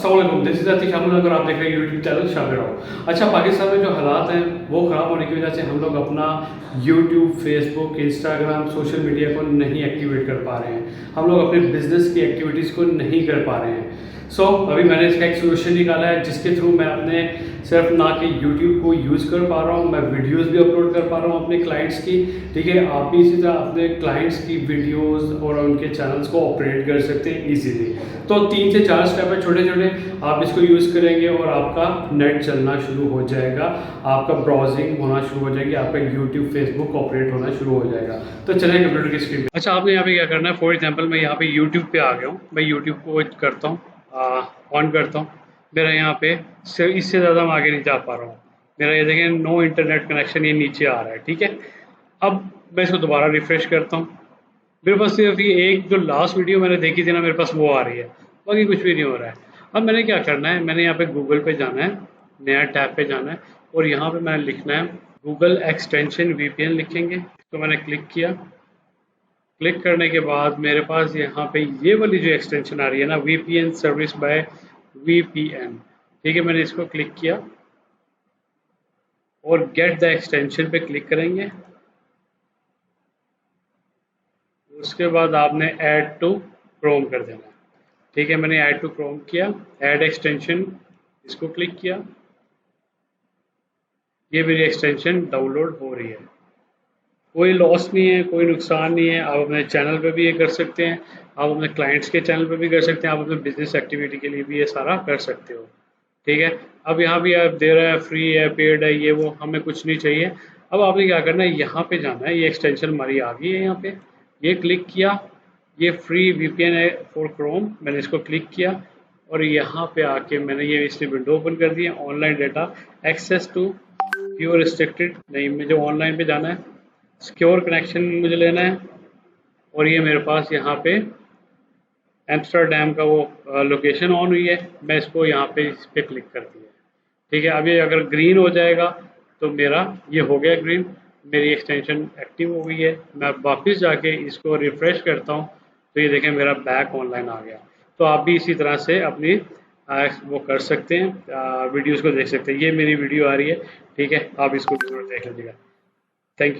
अस्सलाम वालेकुम, this is Atiq शामिल अगर आप देख रहे हैं यूट्यूब चैनल शामिल रहो। अच्छा, पाकिस्तान में जो हालात हैं वो ख़राब होने की वजह से हम लोग अपना YouTube, Facebook, Instagram, social media को नहीं एक्टिवेट कर पा रहे हैं। हम लोग अपने बिज़नेस की एक्टिविटीज़ को नहीं कर पा रहे हैं। अभी मैंने इसका एक सोल्यूशन निकाला है जिसके थ्रू मैं अपने सिर्फ ना कि यूट्यूब को यूज़ कर पा रहा हूँ, मैं वीडियोस भी अपलोड कर पा रहा हूँ अपने क्लाइंट्स की। ठीक है, आप भी इसी तरह अपने क्लाइंट्स की वीडियोस और उनके चैनल्स को ऑपरेट कर सकते हैं इजीली। तो 3 से 4 स्टेप है छोटे छोटे, आप इसको यूज़ करेंगे और आपका नेट चलना शुरू हो जाएगा, आपका ब्राउजिंग होना शुरू हो जाएगी, आपका यूट्यूब, फेसबुक ऑपरेट होना शुरू हो जाएगा। तो चलिए कंप्यूटर की स्क्रीन पे। अच्छा, आपने यहाँ पे क्या करना है, फॉर एग्जाम्पल मैं यहाँ पे यूट्यूब पे आ गया हूँ, मैं यूट्यूब को करता हूँ, ऑन करता हूँ। मेरा यहाँ पे इससे ज़्यादा मैं आगे नहीं जा पा रहा हूँ। मेरा ये देखें नो इंटरनेट कनेक्शन, ये नीचे आ रहा है। ठीक है, अब मैं इसको दोबारा रिफ्रेश करता हूँ। मेरे पास सिर्फ ये एक जो लास्ट वीडियो मैंने देखी थी ना, मेरे पास वो आ रही है, बाकी कुछ भी नहीं हो रहा है। अब मैंने क्या करना है, मैंने यहाँ पे गूगल पे जाना है, नया टैब पे जाना है और यहाँ पे मैंने लिखना है गूगल एक्सटेंशन VPN लिखेंगे। तो मैंने क्लिक किया। क्लिक करने के बाद मेरे पास यहाँ पे ये वाली जो एक्सटेंशन आ रही है ना, VPN सर्विस बाय VPN। ठीक है, मैंने इसको क्लिक किया और गेट द एक्सटेंशन पे क्लिक करेंगे। उसके बाद आपने ऐड टू क्रोम कर देना है। ठीक है, मैंने ऐड टू क्रोम किया, ऐड एक्सटेंशन इसको क्लिक किया। ये मेरी एक्सटेंशन डाउनलोड हो रही है। कोई लॉस नहीं है, कोई नुकसान नहीं है। आप अपने चैनल पे भी ये कर सकते हैं, आप अपने क्लाइंट्स के चैनल पे भी कर सकते हैं, आप अपने बिजनेस एक्टिविटी के लिए भी ये सारा कर सकते हो। ठीक है, अब यहाँ भी आप दे रहा है, फ्री है, पेड है, ये वो हमें कुछ नहीं चाहिए। अब आपने क्या करना है, यहाँ पे जाना है, ये एक्सटेंशन हमारी आ गई है, यहाँ पे ये क्लिक किया। ये फ्री VPN है फॉर क्रोम, मैंने इसको क्लिक किया और यहाँ पे आके मैंने ये इसने विंडो ओपन कर दी है। Online data access to pure restricted नहीं, मुझे ऑनलाइन पे जाना है, सिक्योर कनेक्शन मुझे लेना है और ये मेरे पास यहाँ पे एम्स्टरडैम का वो लोकेशन ऑन हुई है, मैं इसको यहाँ पे इस पर क्लिक कर दिया। ठीक है, अब ये अगर ग्रीन हो जाएगा तो मेरा ये हो गया ग्रीन, मेरी एक्सटेंशन एक्टिव हो गई है। मैं वापस जाके इसको रिफ्रेश करता हूँ तो ये देखें मेरा बैक ऑनलाइन आ गया। तो आप भी इसी तरह से अपनी वो कर सकते हैं, वीडियोज़ को देख सकते हैं। ये मेरी वीडियो आ रही है। ठीक है, आप इसको जरूर देख लीजिएगा। Thank you.